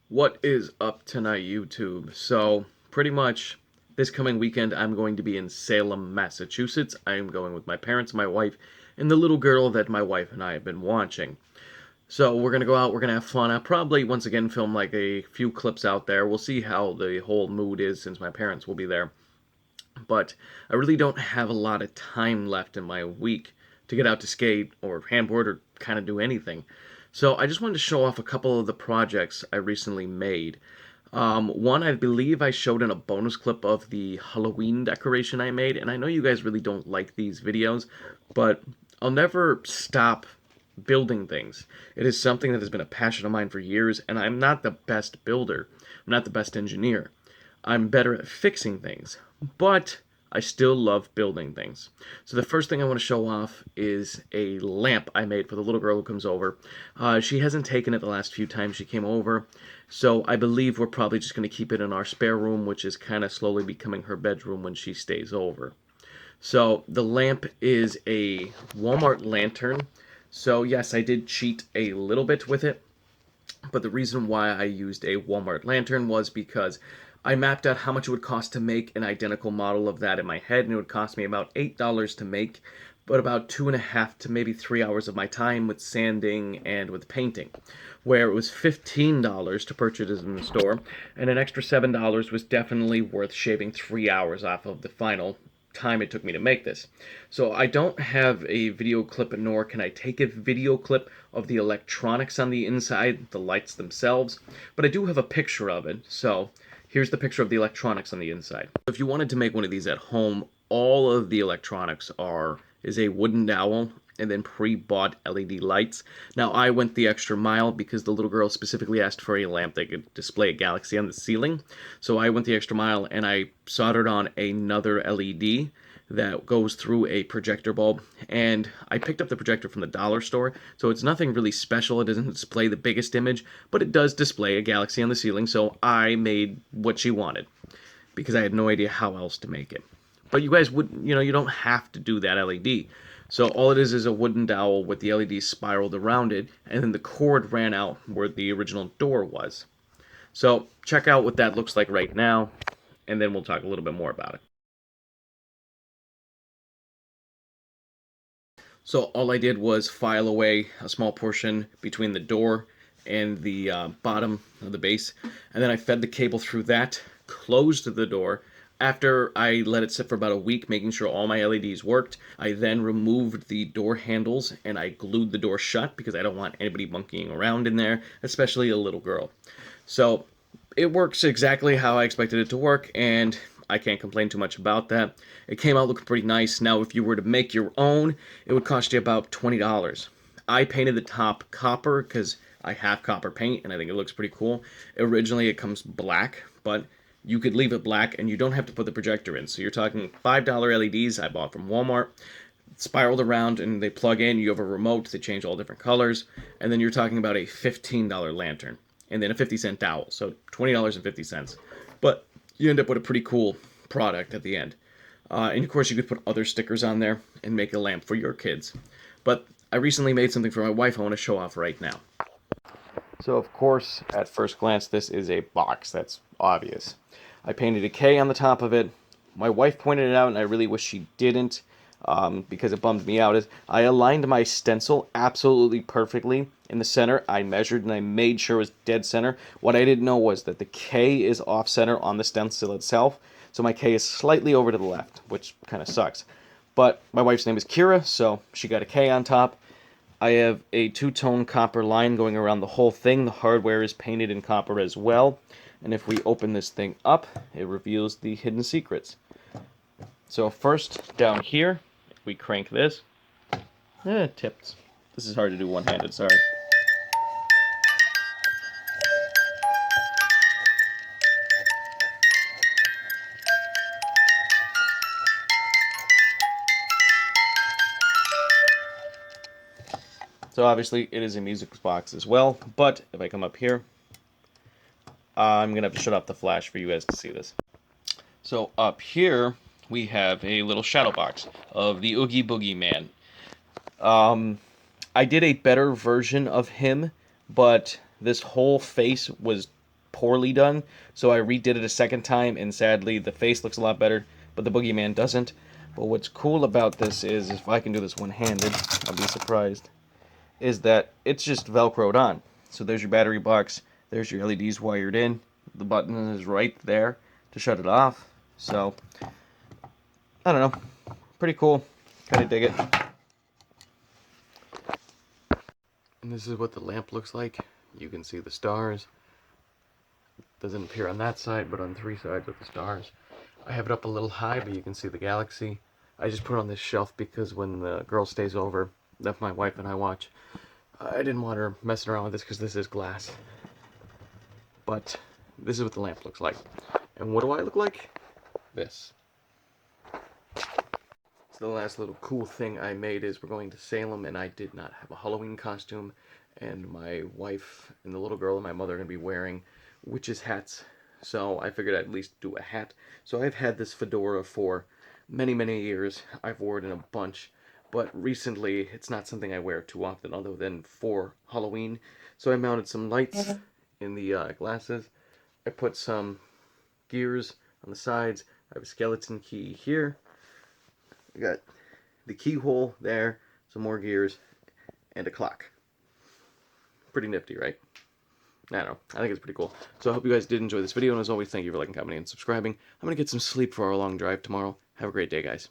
What is up tonight, YouTube? So, pretty much this coming weekend, I'm going to be in Salem, Massachusetts. I am going with my parents, my wife, and the little girl that my wife and I have been watching. So, we're going to go out, we're going to have fun. I'll probably, once again, film like a few clips out there. We'll see how the whole mood is since my parents will be there. But I really don't have a lot of time left in my week to get out to skate or handboard or kind of do anything. So I just wanted to show off a couple of the projects I recently made. One, I believe I showed in a bonus clip of the Halloween decoration I made, and I know you guys really don't like these videos, but I'll never stop building things. It is something that has been a passion of mine for years, and I'm not the best builder. I'm not the best engineer. I'm better at fixing things, but I still love building things. So the first thing I want to show off is a lamp I made for the little girl who comes over. She hasn't taken it the last few times she came over, so I believe we're probably just going to keep it in our spare room, which is kind of slowly becoming her bedroom when she stays over. So the lamp is a Walmart lantern. So yes, I did cheat a little bit with it, but the reason why I used a Walmart lantern was because I mapped out how much it would cost to make an identical model of that in my head, and it would cost me about $8 to make, but about 2.5 to maybe 3 hours of my time with sanding and with painting. Where it was $15 to purchase it in the store, and an extra $7 was definitely worth shaving 3 hours off of the final time it took me to make this. So I don't have a video clip, nor can I take a video clip of the electronics on the inside, the lights themselves, but I do have a picture of it. So here's the picture of the electronics on the inside. If you wanted to make one of these at home, all of the electronics is a wooden dowel and then pre-bought LED lights. Now I went the extra mile because the little girl specifically asked for a lamp that could display a galaxy on the ceiling. So I went the extra mile and I soldered on another LED that goes through a projector bulb, and I picked up the projector from the dollar store, so it's nothing really special. It doesn't display the biggest image, but it does display a galaxy on the ceiling, so I made what she wanted because I had no idea how else to make it. But you guys would, you don't have to do that LED. So all it is a wooden dowel with the LED spiraled around it, and then the cord ran out where the original door was. So check out what that looks like right now, and then we'll talk a little bit more about it. So all I did was file away a small portion between the door and the bottom of the base, and then I fed the cable through that, closed the door. After I let it sit for about a week, making sure all my LEDs worked, I then removed the door handles and I glued the door shut because I don't want anybody monkeying around in there, especially a little girl. So it works exactly how I expected it to work, and I can't complain too much about that. It came out looking pretty nice. Now, if you were to make your own, it would cost you about $20. I painted the top copper because I have copper paint, and I think it looks pretty cool. Originally, it comes black, but you could leave it black, and you don't have to put the projector in. So you're talking $5 LEDs I bought from Walmart, spiraled around, and they plug in. You have a remote. They change all different colors, and then you're talking about a $15 lantern, and then a 50-cent dowel. So $20.50. But you end up with a pretty cool product at the end. And of course, you could put other stickers on there and make a lamp for your kids. But I recently made something for my wife I want to show off right now. So of course, at first glance, this is a box. That's obvious. I painted a K on the top of it. My wife pointed it out, and I really wish she didn't, because it bummed me out. Is I aligned my stencil absolutely perfectly in the center. I measured and I made sure it was dead center. What I didn't know was that the K is off center on the stencil itself, so my K is slightly over to the left, which kind of sucks. But my wife's name is Kira, so she got a K on top. I have a two-tone copper line going around the whole thing. The hardware is painted in copper as well. And if we open this thing up, it reveals the hidden secrets. So first, down here, if we crank this, it tipped. This is hard to do one-handed, sorry. So obviously it is a music box as well, but if I come up here, I'm going to have to shut off the flash for you guys to see this. So up here, we have a little shadow box of the Oogie Boogie Man. I did a better version of him, but this whole face was poorly done, so I redid it a second time, and sadly the face looks a lot better, but the boogeyman doesn't. But what's cool about this is, if I can do this one-handed, I'll be surprised, is that it's just Velcroed on. So there's your battery box, there's your LEDs wired in, the button is right there to shut it off. So, I don't know, pretty cool, kind of dig it. And this is what the lamp looks like. You can see the stars. Doesn't appear on that side, but on 3 sides of the stars. I have it up a little high, but you can see the galaxy. I just put it on this shelf because when the girl stays over, that my wife and I watch, I didn't want her messing around with this because this is glass. But this is what the lamp looks like. And what do I look like? This. So the last little cool thing I made is we're going to Salem, and I did not have a Halloween costume, and my wife and the little girl and my mother are going to be wearing witches' hats, so I figured I'd at least do a hat. So I've had this fedora for many, many years. I've worn it in a bunch, but recently it's not something I wear too often other than for Halloween. So I mounted some lights in the glasses. I put some gears on the sides. I have a skeleton key here. I got the keyhole there, some more gears, and a clock. Pretty nifty, right? I don't know. I think it's pretty cool. So I hope you guys did enjoy this video, and as always, thank you for liking, commenting, and subscribing. I'm going to get some sleep for our long drive tomorrow. Have a great day, guys.